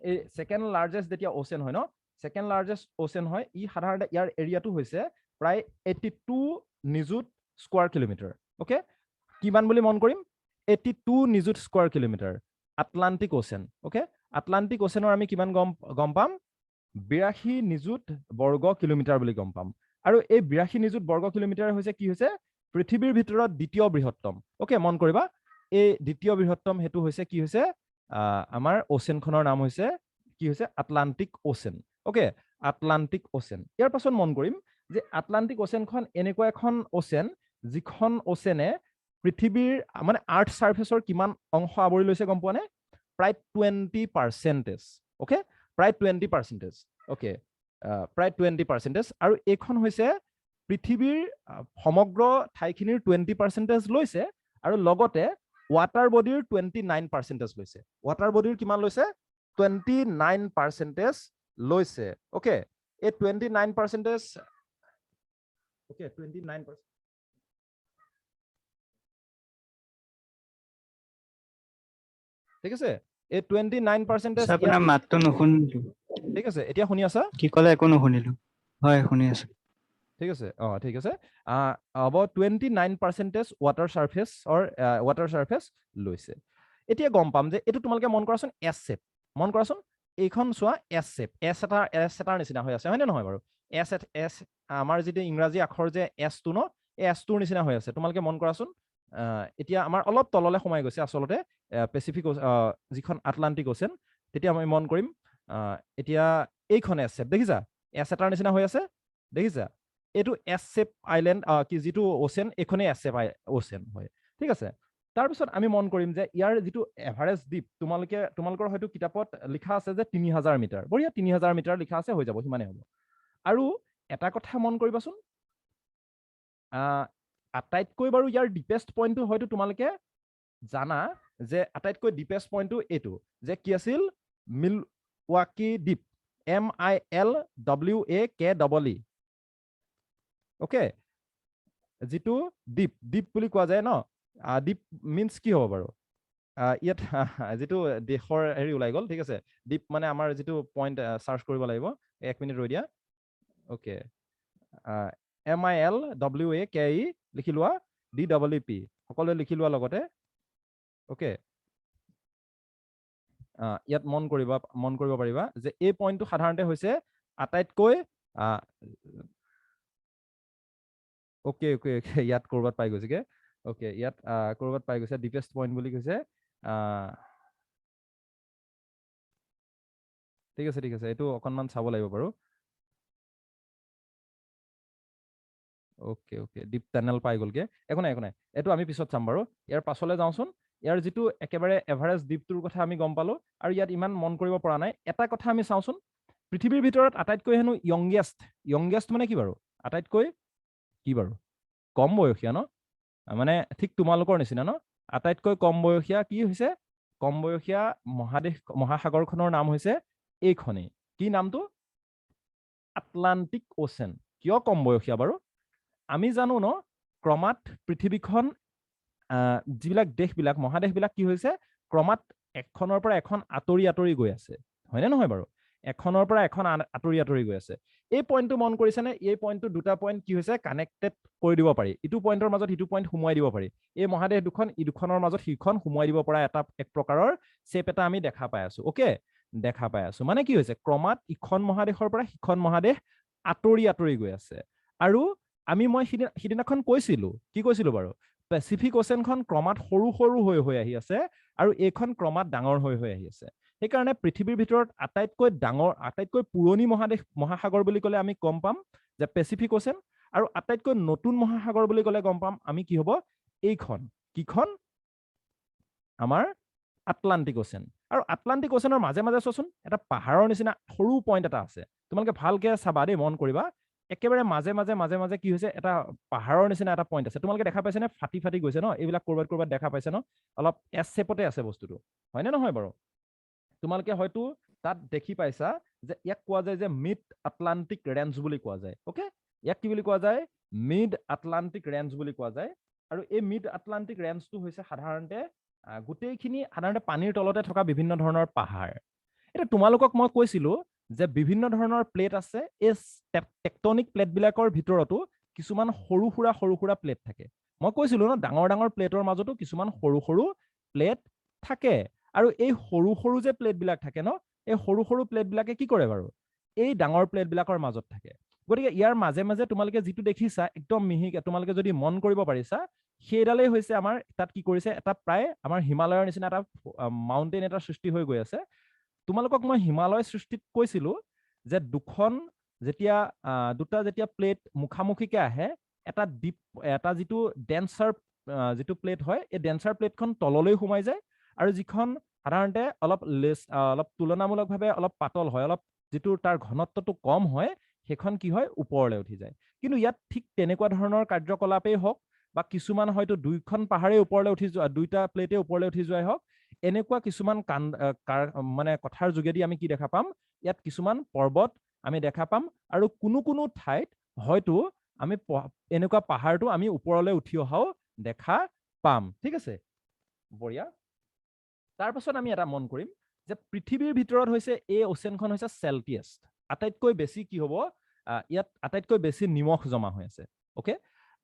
এই ছেকেণ্ড লাৰ্জেষ্ট যেতিয়া অ'চেন হয় ন, ছেকেণ্ড লাৰ্জেষ্ট অ'চেন হয়, ই সাধাৰণতে ইয়াৰ এৰিয়াটো হৈছে প্ৰায় 82 নিযুত স্কোৱাৰ কিলোমিটাৰ। অ'কে, কিমান বুলি মন কৰিম? 82 নিযুত square kilometre Atlantic Ocean. Okay, Atlantic অ'চেনৰ আমি কিমান গম পাম? 82 নিযুত বৰ্গ কিলোমিটাৰ বুলি গম পাম। আৰু এই 82 নিযুত বৰ্গ কিলোমিটাৰ হৈছে কি হৈছে পৃথিৱীৰ ভিতৰত দ্বিতীয় বৃহত্তম। অ'কে, মন কৰিবা এই দ্বিতীয় বৃহত্তম সেইটো হৈছে কি হৈছে আমাৰ অ'চেনখনৰ নাম হৈছে কি হৈছে Atlantic Ocean. Okay, Atlantic Ocean. ইয়াৰ পাছত মন কৰিম যে আটলান্টিক অ'চেনখন এনেকুৱা এখন অ'চেন যিখন অ'চেনে পৃথিৱীৰ মানে আৰ্থ চাৰ্ফেচৰ কিমান অংশ আৱৰি লৈছে গম পোৱা নে? প্ৰায় 20%। অ'কে, প্ৰায় 20%। অ'কে, প্ৰায় 20%। আৰু এইখন হৈছে পৃথিৱীৰ সমগ্ৰ ঠাইখিনিৰ 20% লৈছে, আৰু লগতে ৱাটাৰ বডিৰ 29% লৈছে। ৱাটাৰ বডিৰ কিমান লৈছে? 29% লৈছে। অ'কে, এই 29%, অ'কে 29%, ঠিক আছে, এই 29% আপোনাৰ মাতটো নুশুনিলো। ঠিক আছে, এতিয়া শুনি আছা? কি ক'লে একো নুশুনিলো। হয়, শুনি আছো। ঠিক আছে, ঠিক আছে। about 29% ৱাটাৰ চাৰ্ফেচ লৈছে। এতিয়া গম পাম যে এইটো তোমালোকে মন কৰাচোন, এছ শেপ। মন কৰাচোন, এইখন চোৱা এছ শেপ, এছ এটাৰ নিচিনা হৈ আছে, হয়নে নহয় বাৰু? এছ আমাৰ যিটো ইংৰাজী আখৰ যে এছটো ন, এই এছটোৰ নিচিনা হৈ আছে। তোমালোকে মন কৰাচোন, এতিয়া আমাৰ অলপ তললৈ সোমাই গৈছে আচলতে পেচিফিক যিখন আটলান্টিক অ'চেন। তেতিয়া আমি মন কৰিম এতিয়া এইখন এছ শেপ দেখিছা, এছ এটাৰ নিচিনা হৈ আছে দেখিছা? এইটো এছ শেপ আইলেণ্ড, কি যিটো অ'চেন, এইখনেই এছ শেপ অ'চেন হয়। ঠিক আছে, তাৰপিছত আমি মন কৰিম যে ইয়াৰ যিটো এভাৰেজ দ্বীপ, তোমালোকৰ হয়তো কিতাপত লিখা আছে যে 3000 মিটাৰ। বঢ়িয়া, 3000 মিটাৰ লিখা আছে, হৈ যাব, সিমানে হ'ব। আৰু এটা কথা মন কৰিবাচোন, আটাইতকৈ বাৰু ইয়াৰ ডিপেষ্ট পইণ্টটো হয়তো তোমালোকে জানা যে আটাইতকৈ ডিপেষ্ট পইণ্টটো এইটো যে কি আছিল, মিলৱাকি দ্বীপ, MILWAKEE। অ'কে, যিটো দ্বীপ বুলি কোৱা যায় ন, দ্বীপ মিনছ কি হ'ব বাৰু? ইয়াত যিটো দেশৰ হেৰি ওলাই গ'ল। ঠিক আছে, দ্বীপ মানে আমাৰ যিটো পইণ্ট চাৰ্চ কৰিব লাগিব, 1 মিনিট ৰৈ দিয়া। অ'কে, MILWAKE লিখি লোৱা, DEEP সকলোৱে লিখি লোৱা লগতে। অ'কে, ইয়াত মন কৰিব পাৰিবা যে এই পইণ্টটো সাধাৰণতে হৈছে আটাইতকৈ ওকে ইয়াত কৰবাত পাই গৈছেগে ওকে ইয়াত কৰবাত পাই গৈছে ডিপেষ্ট পইণ্ট বুলি কৈছে ঠিক আছে এইটো অকনমান চাব লাগিব বাৰু ওকে ডিপ টানেল পাই গ'লগে একো নাই এইটো আমি পিছত চাম বাৰু ইয়াৰ পাছলৈ যাওঁচোন ইয়াৰ যিটো একেবাৰে এভাৰেজ ডিপটোৰ কথা আমি গম পালো আৰু ইয়াত ইমান মন কৰিব পৰা নাই এটা কথা আমি চাওঁচোন পৃথিৱীৰ ভিতৰত আটাইতকৈ হেনো য়ংগেষ্ট মানে কি বাৰু আটাইতকৈ কি বাৰু কম বয়সীয়া ন মানে ঠিক তোমালোকৰ নিচিনা ন আটাইতকৈ কম বয়সীয়া কি হৈছে কম বয়সীয়া মহাসাগৰখনৰ নাম হৈছে এইখনেই কি নামটো আটলান্টিক অ'চেন কিয় কম বয়সীয়া বাৰু আমি জানো ন ক্ৰমাৎ পৃথিৱীখন যিবিলাক দেশবিলাক মহাদেশবিলাক কি হৈছে ক্ৰমাৎ এখনৰ পৰা এখন আঁতৰি গৈ আছে হয়নে নহয় বাৰু এখনৰ পৰা এখন আঁতৰি গৈ আছে এই পইণ্টটো মন কৰিছেনে এই পইণ্টটো দুটা পইণ্ট কি হৈছে কানেক্টেড কৰি দিব পাৰি ইটো পইণ্টৰ মাজত সিটো পইণ্ট সোমোৱাই দিব পাৰি এই মহাদেশ দুখন ই দুখনৰ মাজত সিখন সোমোৱাই দিব পৰা এক প্ৰকাৰৰ শ্বেপ এটা আমি দেখা পাই আছো ওকে দেখা পাই আছো মানে কি হৈছে ক্ৰমাৎ ইখন মহাদেশৰ পৰা সিখন মহাদেশ আঁতৰি গৈ আছে আৰু মই সিদিনাখন কি কৈছিলো বাৰু পেচিফিক অ'চেনখন ক্ৰমাৎ সৰু হৈ আহি আছে আৰু এইখন ক্ৰমাৎ ডাঙৰ হৈ আহি আছে সেইকাৰণে পৃথিৱীৰ ভিতৰত আটাইতকৈ পুৰণি মহাসাগৰ বুলি ক'লে আমি গম পাম যে পেচিফিক অ'চেন আৰু আটাইতকৈ নতুন মহাসাগৰ বুলি ক'লে গম পাম আমি কি হ'ব কিখন আমাৰ আটলান্টিক অ'চেন আৰু আটলান্টিক অ'চেনৰ মাজে চোৱাচোন এটা পাহাৰৰ নিচিনা সৰু পইণ্ট এটা আছে তোমালোকে ভালকে চাবা দেই মন কৰিবা একেবাৰে মাজে কি হৈছে এটা পাহাৰৰ নিচিনা এটা পইণ্ট আছে তোমালোকে দেখা পাইছে নে ফাটি গৈছে ন এইবিলাক কৰবাত দেখা পাইছে ন অলপ এছ শেপতে আছে বস্তুটো হয়নে নহয় বাৰু তোমালোকে হয়তো তাত দেখি পাইছা যে ইয়াক কোৱা যায় যে মিড আটলান্টিক ৰেঞ্জ বুলি কোৱা যায় ওকে ইয়াক কি বুলি কোৱা যায় মিড আটলান্টিক ৰেঞ্জ বুলি কোৱা যায় আৰু এই মিড আটলান্টিক ৰেঞ্জটো হৈছে সাধাৰণতে গোটেইখিনি সাধাৰণতে পানীৰ তলতে থকা বিভিন্ন ধৰণৰ পাহাৰ এটা তোমালোকক মই কৈছিলো যে বিভিন্ন ধৰণৰ প্লেট আছে এই টেকটনিক প্লেটবিলাকৰ ভিতৰতো কিছুমান সৰু সুৰা প্লেট থাকে মই কৈছিলো ন ডাঙৰ প্লেটৰ মাজতো কিছুমান সৰু প্লেট থাকে আৰু এই সৰু যে প্লেটবিলাক থাকে ন এই সৰু প্লেটবিলাকে কি কৰে বাৰু এই ডাঙৰ প্লেটবিলাকৰ মাজত থাকে গতিকে ইয়াৰ মাজে তোমালোকে যিটো দেখিছা একদম মিহিকে তোমালোকে যদি মন কৰিব পাৰিছা সেইডালেই হৈছে আমাৰ তাত কি কৰিছে এটা প্ৰায় আমাৰ হিমালয়ৰ নিচিনা এটা মাউণ্টেইন এটা সৃষ্টি হৈ গৈ আছে তোমালোকক মই হিমালয় সৃষ্টিত কৈছিলো যে দুটা যেতিয়া প্লেট মুখামুখিকে আহে এটা যিটো ডেন্সাৰ যিটো প্লেট হয় এই ডেন্সাৰ প্লেটখন তললৈ সোমাই যায় আৰু যিখন সাধাৰণতে অলপ তুলনামূলকভাৱে অলপ পাতল হয় অলপ যিটো তাৰ ঘনত্বটো কম হয় সেইখন কি হয় ওপৰলৈ উঠি যায় কিন্তু ইয়াত ঠিক তেনেকুৱা ধৰণৰ কাৰ্যকলাপেই হওক বা কিছুমান হয়তো দুইখন পাহাৰেই ওপৰলৈ উঠি যোৱা দুইটা প্লেটে ওপৰলৈ উঠি যোৱাই হওক এনেকুৱা কিছুমান মানে কথাৰ যোগেদি আমি কি দেখা পাম ইয়াত কিছুমান পৰ্বত আমি দেখা পাম আৰু কোনো ঠাইত হয়তো আমি এনেকুৱা পাহাৰটো আমি ওপৰলৈ উঠি অহাও দেখা পাম ঠিক আছে বঢ়িয়া তাৰ পাছত আমি এটা মন কৰিম যে পৃথিৱীৰ ভিতৰত হৈছে এই অ'চেনখন হৈছে চেল্টিয়াষ্ট আটাইতকৈ বেছি কি হ'ব ইয়াত আটাইতকৈ বেছি নিমখ জমা হৈ আছে ওকে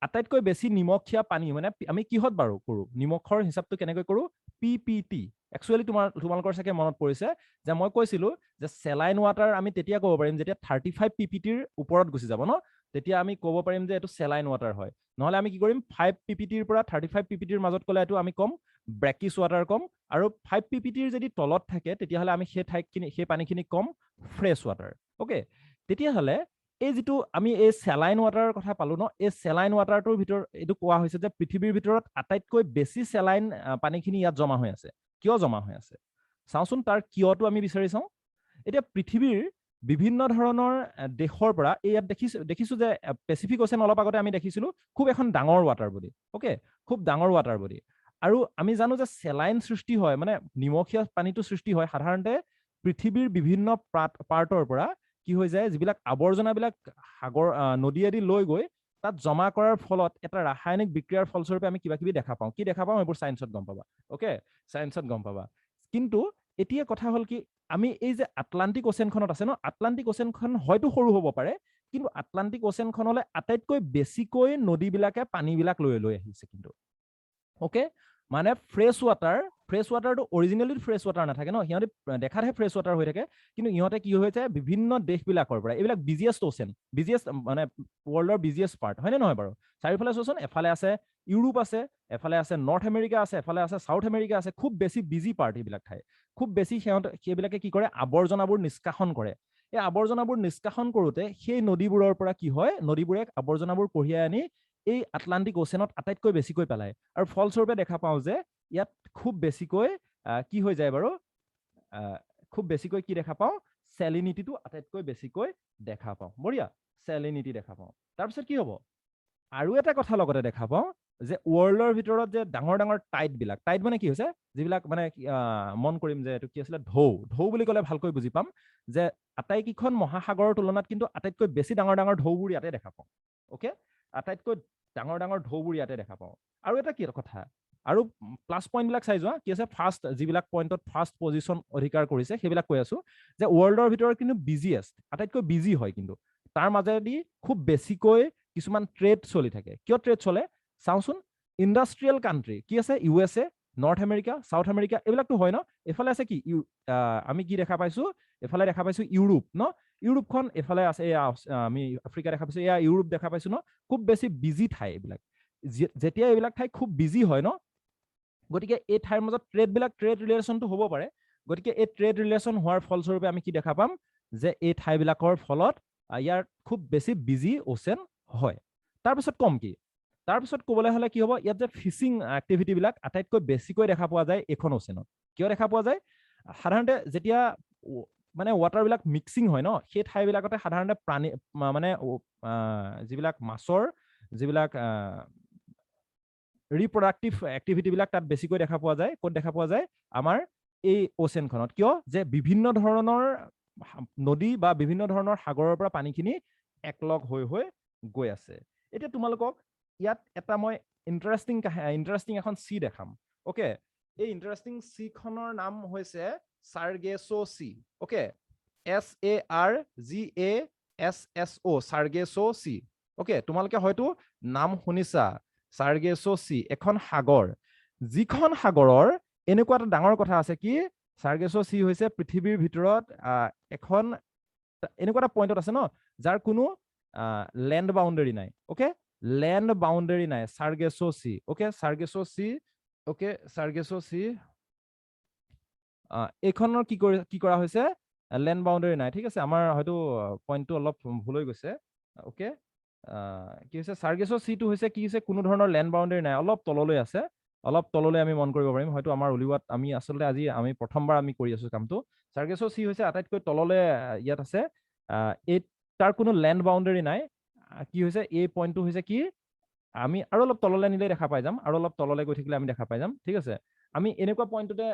আটাইতকৈ বেছি নিমখীয়া পানী মানে আমি কিহত বাৰু কৰো নিমখৰ হিচাপটো কেনেকৈ কৰো পিপিটি একচুৱেলি তোমালোকৰ চাগে মনত পৰিছে যে মই কৈছিলো যে চেলাইন ৱাটাৰ আমি তেতিয়া ক'ব পাৰিম যেতিয়া 35 পিপিটিৰ ওপৰত গুচি যাব ন তেতিয়া আমি ক'ব পাৰিম যে এইটো চেলাইন ৱাটাৰ হয় নহলে আমি কি কৰিম 5 পিপিটিৰ পৰা 35 পিপিটিৰ মাজত ক'লে এইটো আমি কম ব্ৰেকিছ ৱাটাৰ কম আৰু 5 পিপিটিৰ যদি তলত থাকে তেতিয়াহ'লে আমি সেই পানীখিনি কম ফ্ৰেছ ৱাটাৰ ওকে তেতিয়াহ'লে এই যিটো আমি এই চেলাইন ৱাটাৰৰ কথা পালো ন এই চেলাইন ৱাটাৰটোৰ ভিতৰত এইটো কোৱা হৈছে যে পৃথিৱীৰ ভিতৰত আটাইতকৈ বেছি চেলাইন পানীখিনি ইয়াত জমা হৈ আছে কিয় জমা হৈ আছে চাওঁচোন তাৰ কিয়টো আমি বিচাৰি চাওঁ এতিয়া পৃথিৱীৰ বিভিন্ন ধৰণৰ দেশৰ পৰা এই ইয়াত দেখিছো যে পেচিফিক অ'চেন অলপ আগতে আমি দেখিছিলো খুব এখন ডাঙৰ ৱাটাৰ বডি ওকে খুব ডাঙৰ ৱাটাৰ বডি আৰু আমি জানো যে চেলাইন সৃষ্টি হয় মানে নিমখীয়া পানীটো সৃষ্টি হয় সাধাৰণতে পৃথিৱীৰ বিভিন্ন পাৰ্টৰ পৰা কি হৈ যায় যিবিলাক আৱৰ্জনাবিলাক সাগৰ নদীয়েদি লৈ গৈ তাত জমা কৰাৰ ফলত এটা ৰাসায়নিক বিক্ৰিয়াৰ ফলস্বৰূপে আমি কিবা কিবি দেখা পাওঁ কি দেখা পাওঁ এইবোৰ সায়েন্সত গম পাবা ওকে সায়েন্সত গম পাবা কিন্তু এতিয়া কথা হ'ল কি আমি এই যে আটলান্টিক অ'চেনখনত আছে ন আটলান্টিক অ'চেনখন হয়তো সৰু হ'ব পাৰে কিন্তু আটলান্টিক অ'চেনখনলৈ আটাইতকৈ বেছিকৈ নদীবিলাকে পানীবিলাক লৈ আহিছে কিন্তু ওকে মানে ফ্ৰেছ ৱাটাৰটো অৰিজিনেলি ফ্ৰেছ ৱাটাৰ নাথাকে ন, সিহঁতে দেখাতহে ফ্ৰেছ ৱাটাৰ হৈ থাকে, কিন্তু ইহঁতে কি হৈছে বিভিন্ন দেশবিলাকৰ পৰা, এইবিলাক বিজিয়েষ্ট অ'চেন, মানে ৱৰ্ল্ডৰ বিজিয়েষ্ট পাৰ্ট, হয়নে নহয় বাৰু? চাৰিওফালে চোৱাচোন, এফালে আছে ইউৰোপ আছে, এফালে আছে নৰ্থ আমেৰিকা আছে, এফালে আছে চাউথ আমেৰিকা আছে, খুব বেছি বিজি পাৰ্ট এইবিলাক ঠাই। খুব বেছি সেইবিলাকে কি কৰে, আৱৰ্জনাবোৰ নিষ্কাশন কৰে। এই আৱৰ্জনাবোৰ নিষ্কাশন কৰোঁতে সেই নদীবোৰৰ পৰা কি হয়, নদীবোৰে আৱৰ্জনাবোৰ কঢ়িয়াই আনি এই আটলান্টিক অ'চেনত আটাইতকৈ বেছিকৈ পেলায়, আৰু ফলস্বৰূপে দেখা পাওঁ যে ইয়াত খুব বেছিকৈ কি হৈ যায় বাৰু, খুব বেছিকৈ কি দেখা পাওঁ, চেলিনিটিটো আটাইতকৈ বেছিকৈ দেখা পাওঁ। বঢ়িয়া, চেলিনিটি দেখা পাওঁ। তাৰপিছত কি হ'ব, আৰু এটা কথা লগতে দেখা পাওঁ যে ৱৰ্ল্ডৰ ভিতৰত যে ডাঙৰ ডাঙৰ টাইডবিলাক, টাইড মানে কি হৈছে, যিবিলাক মানে মন কৰিম যে এইটো কি আছিলে, ঢৌ বুলি ক'লে ভালকৈ বুজি পাম যে আটাইকেইখন মহাসাগৰৰ তুলনাত কিন্তু আটাইতকৈ বেছি ডাঙৰ ডাঙৰ ঢৌবোৰ ইয়াতে দেখা পাওঁ। অ'কে, আটাইতকৈ ডাঙৰ ডাঙৰ ঢৌবোৰ ইয়াতে দেখা পাওঁ। আৰু এটা কি কথা, আৰু প্লাছ পইণ্টবিলাক চাই যোৱা, কি আছে ফাৰ্ষ্ট, যিবিলাক পইণ্টত ফাৰ্ষ্ট পজিশ্যন অধিকাৰ কৰিছে সেইবিলাক কৈ আছো, যে ৱৰ্ল্ডৰ ভিতৰত কিন্তু বিজিয়েষ্ট, আটাইতকৈ বিজি হয়, কিন্তু তাৰ মাজেদি খুব বেছিকৈ কিছুমান ট্ৰেড চলি থাকে। কিয় ট্ৰেড চলে চাওঁচোন, ইণ্ডাষ্ট্ৰিয়েল কাণ্ট্ৰি কি আছে, USA, north America, south America, এইবিলাকতো হয় ন। এইফালে আছে কি, আমি কি দেখা পাইছো, এফালে দেখা পাইছো ইউৰোপ ন, ইউৰোপখন এফালে আছে, আমি আফ্ৰিকা দেখা পাইছো, এয়া ইউৰোপ দেখা পাইছো ন। খুব বেছি বিজি ঠাই এইবিলাক, যেতিয়া এইবিলাক ঠাই খুব বিজি হয় ন, গতিকে এই ঠাইৰ মাজত ট্ৰেড ৰিলেশ্যনটো হ'ব পাৰে। গতিকে এই ট্ৰেড ৰিলেশ্যন হোৱাৰ ফলস্বৰূপে আমি কি দেখা পাম, যে এই ঠাইবিলাকৰ ফলত ইয়াৰ খুব বেছি বিজি অ'চেন হয়। তাৰপিছত কম কি, তাৰপিছত ক'বলৈ হ'লে কি হ'ব, ইয়াত যে ফিচিং এক্টিভিটিবিলাক আটাইতকৈ বেছিকৈ দেখা পোৱা যায় এইখন অ'চেনত। কিয় দেখা পোৱা যায়, সাধাৰণতে যেতিয়া মানে ৱাটাৰবিলাক মিক্সিং হয় ন, সেই ঠাইবিলাকতে সাধাৰণতে প্ৰাণী মানে যিবিলাক মাছৰ যিবিলাক ৰিপ্ৰডাক্টিভ এক্টিভিটিবিলাক তাত বেছিকৈ দেখা পোৱা যায়। ক'ত দেখা পোৱা যায়, আমাৰ এই অ'চেনখনত। কিয়, যে বিভিন্ন ধৰণৰ নদী বা বিভিন্ন ধৰণৰ সাগৰৰ পৰা পানীখিনি একলগ হৈ হৈ গৈ আছে। এতিয়া তোমালোকক ইয়াত এটা মই ইণ্টাৰেষ্টিং এখন চি দেখাম। অ'কে, এই ইণ্টাৰেষ্টিং চিখনৰ নাম হৈছে Sargasso Sea. Okay, SARGASSO, Sargasso Sea. Okay, তোমালোকে হয়তো নাম শুনিছা, চাৰ্গেছো চি, এখন সাগৰ, যিখন সাগৰৰ এনেকুৱা এটা ডাঙৰ কথা আছে কি, চাৰ্গেছো চি হৈছে পৃথিৱীৰ ভিতৰত এখন এনেকুৱা এটা পইণ্টত আছে ন, যাৰ কোনো লেণ্ড বাউণ্ডেৰী নাই। অ'কে, লেণ্ড বাউণ্ডেৰী নাই, Sargasso Sea. Okay, Sargasso Sea, okay, Sargasso Sea, এইখনৰ কি কৰা হৈছে, লেণ্ড বাউণ্ডেৰী নাই। ঠিক আছে, আমাৰ হয়তো পইণ্টটো অলপ ভুল হৈ গৈছে। অ'কে, কি হৈছে, চাৰ্গেছো চিটো হৈছে কি হৈছে, কোনো ধৰণৰ লেণ্ড বাউণ্ডেৰী নাই, অলপ তললৈ আছে, অলপ তললৈ আমি মন কৰিব পাৰিম, হয়তো আমাৰ উলিওৱাত আমি আচলতে আজি আমি প্ৰথমবাৰ আমি কৰি আছো কামটো। চাৰ্গেছো চি হৈছে আটাইতকৈ তললৈ ইয়াত আছে, এই তাৰ কোনো লেণ্ড বাউণ্ডেৰী নাই। কি হৈছে, এই পইণ্টটো হৈছে কি, আমি আৰু অলপ তললৈ নিলে দেখা পাই যাম, আৰু অলপ তললৈ গৈ থাকিলে আমি দেখা পাই যাম। ঠিক আছে, আমি এনেকুৱা পইণ্টতে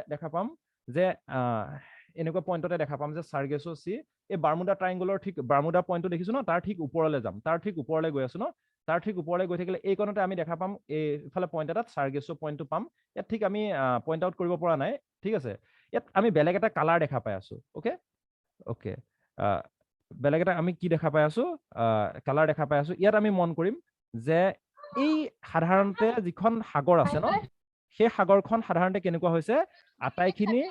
দেখা পাম যে চাৰ্গেছো চি এই বাৰ্মুডা ট্ৰাইংগলৰ ঠিক বাৰ্মুডা পইণ্টটো দেখিছো ন, তাৰ ঠিক ওপৰলৈ যাম, তাৰ ঠিক ওপৰলৈ গৈ আছো ন, তাৰ ঠিক ওপৰলৈ গৈ থাকিলে এইকণতে আমি দেখা পাম, এইফালে পইণ্ট এটাত চাৰ্গেছো পইণ্টটো পাম। ইয়াত ঠিক আমি পইণ্ট আউট কৰিব পৰা নাই। ঠিক আছে, ইয়াত আমি বেলেগ এটা কালাৰ দেখা পাই আছো। অ'কে, অ'কে, বেলেগ এটা আমি কি দেখা পাই আছো, কালাৰ দেখা পাই আছো। ইয়াত আমি মন কৰিম যে এই সাধাৰণতে যিখন সাগৰ আছে ন, সেই সাগৰখন সাধাৰণতে কেনেকুৱা হৈছে, আটাইখিনি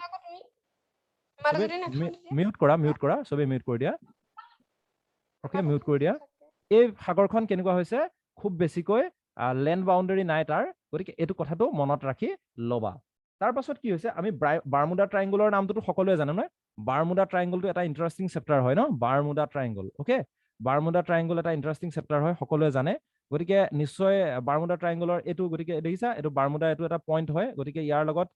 মিউট কৰা, চবেই মিউট কৰি দিয়া। অ'কে, মিউট কৰি দিয়া। এই সাগৰখন কেনেকুৱা হৈছে, খুব বেছিকৈ লেণ্ড বাউণ্ডেৰী নাই তাৰ, গতিকে এইটো কথাটো মনত ৰাখি ল'বা। তাৰ পাছত কি হৈছে, আমি বাৰ্মুডা ট্ৰাইংগলৰ নামটোতো সকলোৱে জানে নহয়, বাৰ্মুডা ট্ৰাইংগলটো এটা ইণ্টাৰেষ্টিং চেপ্টাৰ হয় ন, Bermuda Triangle. Okay, Bermuda Triangle এটা ইণ্টাৰেষ্টিং চেপ্টাৰ হয়, সকলোৱে জানে। গতিকে নিশ্চয় বাৰ্মুডা ট্ৰাইংগলৰ এইটো, গতিকে দেখিছা, এইটো বাৰ্মুডা, এইটো এটা পইণ্ট হয়। গতিকে ইয়াৰ লগত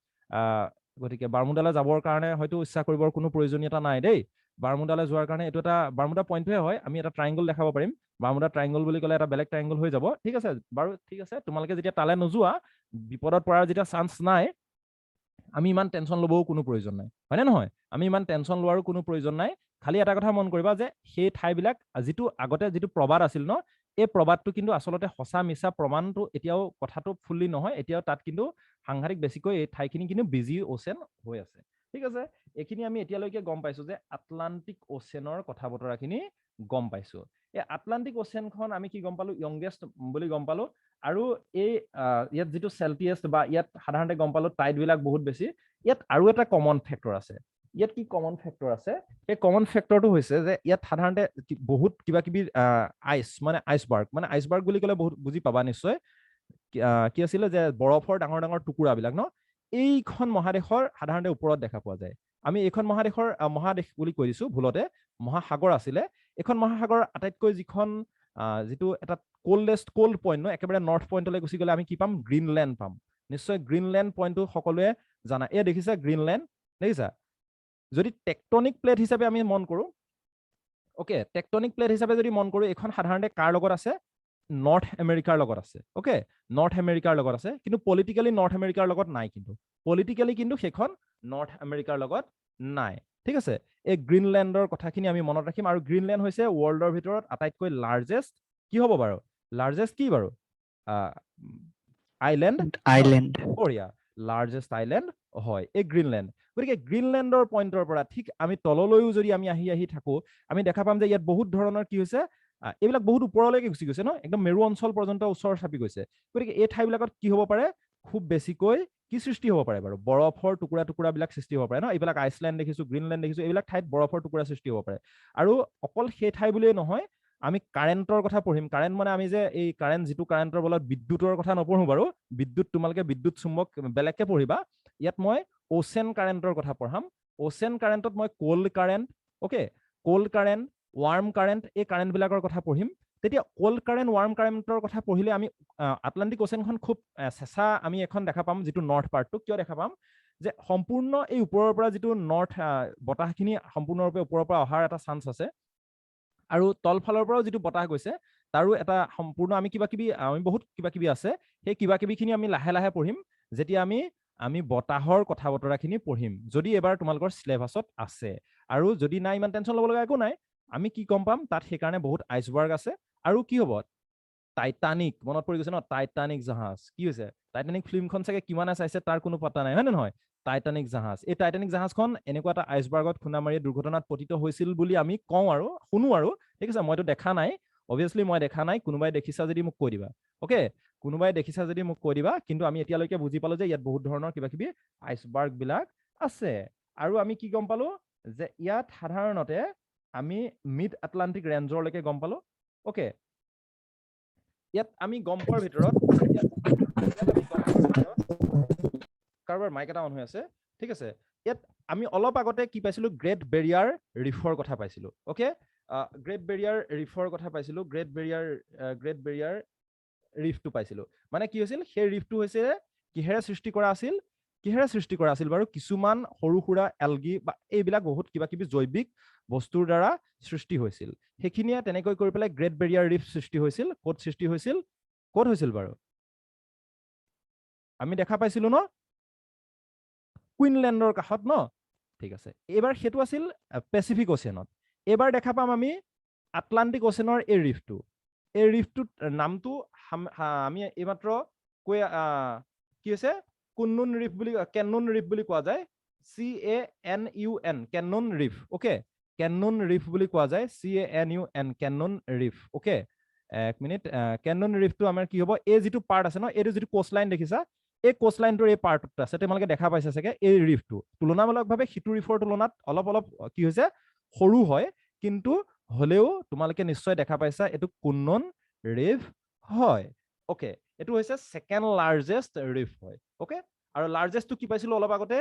গতিকে বাৰ্মুডালৈ যাবৰ কাৰণে হয়তো ইচ্ছা কৰিবৰ কোনো প্ৰয়োজনীয়তা নাই দেই। বাৰ্মুডালৈ যোৱাৰ কাৰণে এইটো এটা বাৰ্মুডা পইণ্টহে হয়, আমি এটা ট্ৰাইংগল দেখাব পাৰিম। বাৰ্মুডা ট্ৰাইংগল বুলি ক'লে এটা বেলেগ ট্ৰাইংগল হৈ যাব। ঠিক আছে বাৰু, ঠিক আছে, তোমালোকে যেতিয়া তালৈ নোযোৱা, বিপদত পৰাৰ যেতিয়া চান্স নাই, আমি ইমান টেনশ্যন ল'বও কোনো প্ৰয়োজন নাই, হয়নে নহয়? আমি ইমান টেনশ্যন লোৱাৰো কোনো প্ৰয়োজন নাই। খালি এটা কথা মন কৰিবা যে সেই ঠাইবিলাক যিটো আগতে যিটো প্ৰবাদ আছিল ন, এই প্ৰবাদটো কিন্তু আচলতে সঁচা মিছা প্ৰমাণটো এতিয়াও কথাটো ফুল্লি নহয়, এতিয়াও তাত কিন্তু সাংঘাতিক বেছিকৈ এই ঠাইখিনি কিন্তু বিজি অ'চেন হৈ আছে। ঠিক আছে, এইখিনি আমি এতিয়ালৈকে গম পাইছো যে আটলান্টিক অ'চেনৰ কথা বতৰাখিনি গম পাইছো। এই আটলান্টিক অ'চেনখন আমি কি গম পালো ইয়ংগেষ্ট বুলি গম পালো আৰু এই ইয়াত যিটো চেলচিয়াছ বা ইয়াত সাধাৰণতে গম পালো টাইডবিলাক বহুত বেছি। ইয়াত আৰু এটা কমন ফেক্টৰ আছে। ইয়াত কি কমন ফেক্টৰ আছে? এই কমন ফেক্টৰটো হৈছে যে ইয়াত সাধাৰণতে বহুত কিবা কিবি আইচ মানে আইচবাৰ্গ বুলি ক'লে বহুত বুজি পাবা নিশ্চয়। কি আছিলে যে বৰফৰ ডাঙৰ ডাঙৰ টুকুৰাবিলাক ন, এইখন মহাদেশৰ সাধাৰণতে ওপৰত দেখা পোৱা যায়। আমি এইখন মহাদেশৰ মহাদেশ বুলি কৈ দিছো ভুলতে, মহাসাগৰ আছিলে। এইখন মহাসাগৰৰ আটাইতকৈ যিটো এটা কোল্ড পইণ্ট ন, একেবাৰে নৰ্থ পইণ্টলৈ গুচি গ'লে আমি কি পাম? গ্ৰীণলেণ্ড পাম। নিশ্চয় গ্ৰীণলেণ্ড পইণ্টটো সকলোৱে জানা। এই দেখিছা গ্ৰীণলেণ্ড, দেখিছা? যদি টেকটনিক প্লেট হিচাপে আমি মন কৰোঁ, অ'কে, টেকটনিক প্লেট হিচাপে যদি মন কৰোঁ, এইখন সাধাৰণতে কাৰ লগত আছে? নৰ্থ আমেৰিকাৰ লগত আছে। অ'কে, নৰ্থ আমেৰিকাৰ লগত আছে, কিন্তু পলিটিকেলি নৰ্থ আমেৰিকাৰ লগত নাই। কিন্তু পলিটিকেলি কিন্তু সেইখন নৰ্থ আমেৰিকাৰ লগত নাই। ঠিক আছে, এই গ্ৰীণলেণ্ডৰ কথাখিনি আমি মনত ৰাখিম। আৰু গ্ৰীণলেণ্ড হৈছে ৱৰ্ল্ডৰ ভিতৰত আটাইতকৈ লাৰ্জেষ্ট কি হ'ব বাৰু? লাৰ্জেষ্ট কি বাৰু? আইলেণ্ড। বঢ়িয়া, লাৰ্জেষ্ট আইলেণ্ড হয় এই গ্ৰীণলেণ্ড। গতিকে গ্ৰীণলেণ্ডৰ পইণ্টৰ পৰা ঠিক আমি তললৈও যদি আমি আহি থাকো, আমি দেখা পাম যে ইয়াত বহুত ধৰণৰ কি হৈছে, এইবিলাক বহুত ওপৰলৈকে গুচি গৈছে ন, একদম মেৰু অঞ্চল পৰ্যন্ত ওচৰ চাপি গৈছে। গতিকে এই ঠাইবিলাকত কি হ'ব পাৰে? খুব বেছিকৈ কি সৃষ্টি হ'ব পাৰে বাৰু? বৰফৰ টুকুৰাবিলাক সৃষ্টি হ'ব পাৰে ন। এইবিলাক আইচলেণ্ড দেখিছো, গ্ৰীণলেণ্ড দেখিছো, এইবিলাক ঠাইত বৰফৰ টুকুৰা সৃষ্টি হ'ব পাৰে। আৰু অকল সেই ঠাই বুলিয়ে নহয়, আমি কাৰেণ্টৰ কথা পঢ়িম। কাৰেণ্ট মানে আমি যে এই কাৰেণ্ট, যিটো কাৰেণ্টৰ বলত বিদ্যুতৰ কথা নপঢ়ো বাৰু। বিদ্যুৎ তোমালোকে বিদ্যুৎ চুম্বক বেলেগকে পঢ়িবা। ইয়াত মই অ'চেন কাৰেণ্টৰ কথা পঢ়াম। অ'চেন কাৰেণ্টত মই cold current, okay, cold current, warm current, এই কাৰেণ্টবিলাকৰ কথা পঢ়িম। তেতিয়া কোল্ড কাৰেণ্ট, ৱাৰ্ম কাৰেণ্টৰ কথা পঢ়িলে আমি আটলান্টিক অ'চেনখন খুব চেঁচা আমি এখন দেখা পাম, যিটো নৰ্থ পাৰ্টটো। কিয় দেখা পাম? যে সম্পূৰ্ণ এই ওপৰৰ পৰা যিটো নৰ্থ বতাহখিনি সম্পূৰ্ণৰূপে ওপৰৰ পৰা অহাৰ এটা চান্স আছে। আৰু তলফালৰ পৰাও যিটো বতাহ গৈছে তাৰো এটা সম্পূৰ্ণ আমি বহুত কিবা কিবি আছে। সেই কিবা কিবিখিনি আমি লাহে লাহে পঢ়িম যেতিয়া আমি বতাহৰ কথা বতৰাখিনি পঢ়িম, যদি এবাৰ তোমালোকৰ চিলেবাছত আছে। আৰু যদি নাই, ইমান টেনশ্যন ল'ব লগা একো নাই। আমি কি গম পাম? তাত সেইকাৰণে বহুত আইচবাৰ্গ আছে। আৰু কি হ'ব? টাইটানিক, মনত পৰি গৈছে ন? টাইটানিক জাহাজ। কি হৈছে? টাইটানিক ফিল্মখন চাগে কিমানে চাইছে তাৰ কোনো পাত্তা নাই, হয় নে নহয়? টাইটানিক জাহাজ, এই টাইটানিক জাহাজখন এনেকুৱা এটা আইচবাৰ্গত খুন্দা মাৰি দুৰ্ঘটনাত পতিত হৈছিল বুলি আমি কওঁ আৰু শুনো আৰু। ঠিক আছে, মইতো দেখা নাই, অবভিয়াছলি মই দেখা নাই। কোনোবাই দেখিছা যদি মোক কৈ দিবা। অ'কে, কোনোবাই দেখিছা যদি মোক কৈ দিবা। কিন্তু আমি এতিয়ালৈকে বুজি পালো যে ইয়াত বহুত ধৰণৰ কিবা কিবি আইচবাৰ্গবিলাক আছে। আৰু আমি কি গম পালো? যে ইয়াত সাধাৰণতে আমি মিড আটলান্টিক ৰেঞ্জৰলৈকে গম পালো। অ'কে, ইয়াত আমি গম পোৱাৰ ভিতৰত কাৰোবাৰ মাইক এটা অন হৈ আছে। ঠিক আছে, ইয়াত আমি অলপ আগতে কি পাইছিলো? গ্ৰেট বেৰিয়াৰ ৰিফৰ কথা পাইছিলো। অ'কে, গ্ৰেট বেৰিয়াৰ ৰিফৰ কথা পাইছিলো। গ্ৰেট বেৰিয়াৰ ৰিফটো পাইছিলো। মানে কি হৈছিল? সেই ৰিফটো হৈছে কিহেৰে সৃষ্টি কৰা আছিল? বাৰু? কিছুমান সৰু সুৰা এলগি বা এইবিলাক বহুত কিবা কিবি জৈৱিক বস্তুৰ দ্বাৰা সৃষ্টি হৈছিল। সেইখিনিয়ে তেনেকৈ কৰি পেলাই গ্ৰেট বেৰিয়াৰ ৰিফ সৃষ্টি হৈছিল। ক'ত সৃষ্টি হৈছিল? ক'ত হৈছিল বাৰু? আমি দেখা পাইছিলো ন, কুইনলেণ্ডৰ কাষত ন। ঠিক আছে, এইবাৰ সেইটো আছিল পেচিফিক অ'চেনত। এইবাৰ দেখা পাম আমি আটলান্টিক অ'চেনৰ এই ৰিফটো। এই ৰিফটোৰ নামটো আমি এইমাত্ৰ কি হৈছে? কেন্নুন ৰিফ বুলি কোৱা যায়। CANUN, কেন্নুন ৰিফ। অ'কে, কেন্নুন ৰিফ বুলি কোৱা যায়। CANUN, কেন্নুন ৰিফ। অ'কে, এক মিনিট। কেন্নুন ৰিফটো আমাৰ কি হ'ব? এই যিটো পাৰ্ট আছে ন, এইটো যিটো কোষ্ট লাইন দেখিছা, এই কোষ্ট লাইনটোৰ এই পাৰ্টত আছে। তোমালোকে দেখা পাইছা চাগে। এই ৰিফটো তুলনামূলকভাৱে সিটো ৰিফৰ তুলনাত অলপ কি হৈছে? সৰু হয়, কিন্তু হ'লেও তোমালোকে নিশ্চয় দেখা পাইছা এইটো কুন্নুন ৰিফ হয়। অ'কে, এইটো হৈছে ছেকেণ্ড লাৰ্জেষ্ট ৰিফ হয়। অ'কে, আৰু লাৰ্জেষ্টটো কি পাইছিলো অলপ আগতে?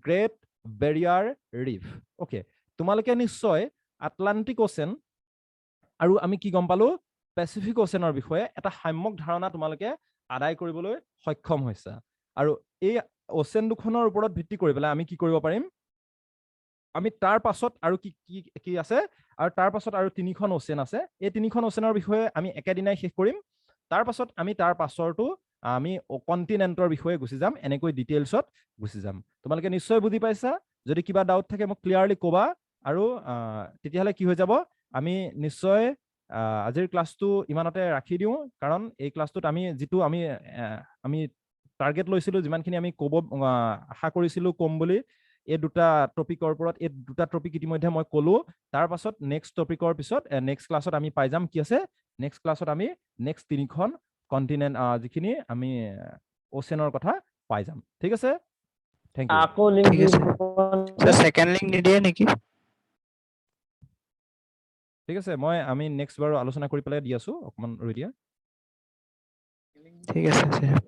Great Barrier Reef. অ'কে, তোমালোকে নিশ্চয় আটলান্টিক অ'চেন আৰু আমি কি গম পালো? পেচিফিক অ'চেনৰ বিষয়ে এটা সাম্যক ধাৰণা তোমালোকে আদায় কৰিবলৈ সক্ষম হৈছা। আৰু এই অ'চেন দুখনৰ ওপৰত ভিত্তি কৰি পেলাই আমি কি কৰিব পাৰিম? আমি তাৰ পাছত আৰু কি আছে? আৰু তাৰ পাছত আৰু 3খন অ'চেন আছে। এই 3খন অ'চেনৰ বিষয়ে আমি একেদিনাই শেষ কৰিম। তাৰ পাছত আমি তাৰ পাছৰটো আমি কণ্টিনেণ্টৰ বিষয়ে গুচি যাম। এনেকৈ ডিটেইলছত গুচি যাম। তোমালোকে নিশ্চয় বুজি পাইছা। যদি কিবা ডাউট থাকে মোক ক্লিয়াৰলি ক'বা। আৰু তেতিয়াহ'লে কি হৈ যাব? আমি নিশ্চয় আজিৰ ক্লাছটো ইমানতে ৰাখি দিওঁ। কাৰণ এই ক্লাছটোত যিটো আমি টাৰ্গেট লৈছিলো, যিমানখিনি আমি আশা কৰিছিলো ক'ম বুলি, এই দুটা টপিকৰ ওপৰত এই দুটা টপিক ইতিমধ্যে মই ক'লো তাৰ পাছত নেক্সট টপিকৰ পিছত নেক্সট ক্লাছত আমি পাই যাম কি আছে নেক্সট ক্লাছত আমি নেক্সট তিনিখন কন্টিনেন্ট যিখিনি আমি ওচেনৰ কথা পাই যাম ঠিক আছে থ্যাংক ইউ আকৌ লিংক ঠিক আছে স্যার সেকেন্ড লিংক নিদিয়ে নেকি ঠিক আছে আমি নেক্সট বাৰ আলোচনা কৰি পেলাই দি আছো অকমান ৰৈ দিয়া ঠিক আছে স্যাৰ